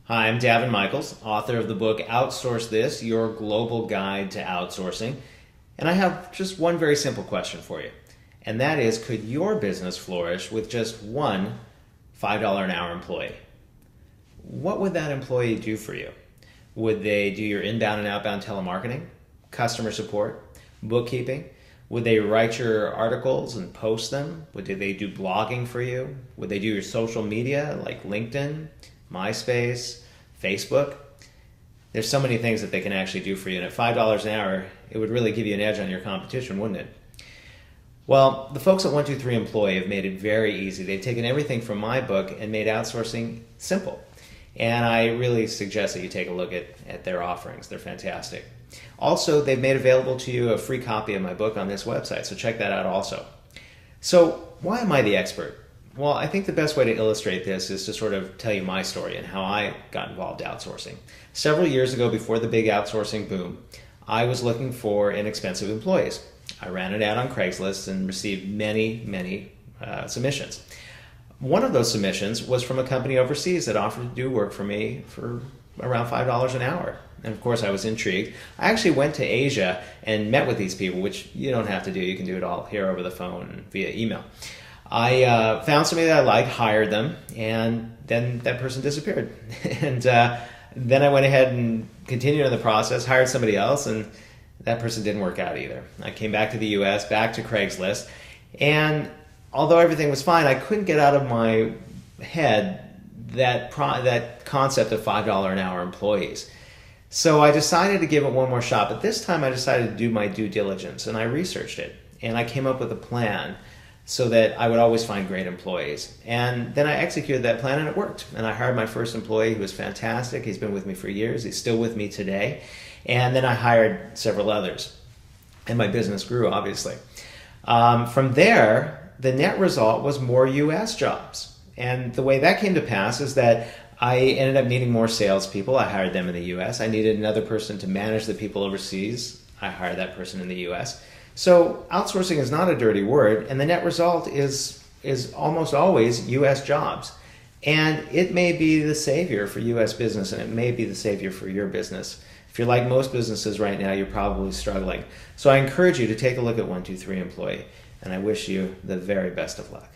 Hi, I'm Daven Michaels, author of the book Outsource This, Your Global Guide to Outsourcing. And I have just one very simple question for you. And that is, could your business flourish with just one $5 an hour employee? What would that employee do for you? Would they do your inbound and outbound telemarketing, customer support, bookkeeping? Would they write your articles and post them? Would they do blogging for you? Would they do your social media like LinkedIn, MySpace, Facebook? There's so many things that they can actually do for you, and at $5 an hour, it would really give you an edge on your competition, wouldn't it? Well, the folks at 123 Employee have made it very easy. They've taken everything from my book and made outsourcing simple. And I really suggest that you take a look at their offerings. They're fantastic. Also, they've made available to you a free copy of my book on this website, so check that out also. So, why am I the expert? Well, I think the best way to illustrate this is to sort of tell you my story and how I got involved in outsourcing. Several years ago, before the big outsourcing boom, I was looking for inexpensive employees. I ran an ad on Craigslist and received many submissions. One of those submissions was from a company overseas that offered to do work for me for around $5 an hour. And of course I was intrigued. I actually went to Asia and met with these people, which you don't have to do. You can do it all here over the phone and via email. I found somebody that I liked, hired them, and then that person disappeared. And then I went ahead and continued in the process, hired somebody else, and that person didn't work out either. I came back to the US, back to Craigslist, and although everything was fine, I couldn't get out of my head that concept of $5 an hour employees. So I decided to give it one more shot, but this time I decided to do my due diligence, and I researched it, and I came up with a plan so that I would always find great employees. And then I executed that plan, and it worked. And I hired my first employee who was fantastic. He's been with me for years. He's still with me today. And then I hired several others. And my business grew, obviously. From there, the net result was more US jobs. And the way that came to pass is that I ended up needing more salespeople. I hired them in the US. I needed another person to manage the people overseas. I hired that person in the US. So outsourcing is not a dirty word, and the net result is almost always US jobs. And it may be the savior for US business, and it may be the savior for your business. If you're like most businesses right now, you're probably struggling. So I encourage you to take a look at 123 Employee, and I wish you the very best of luck.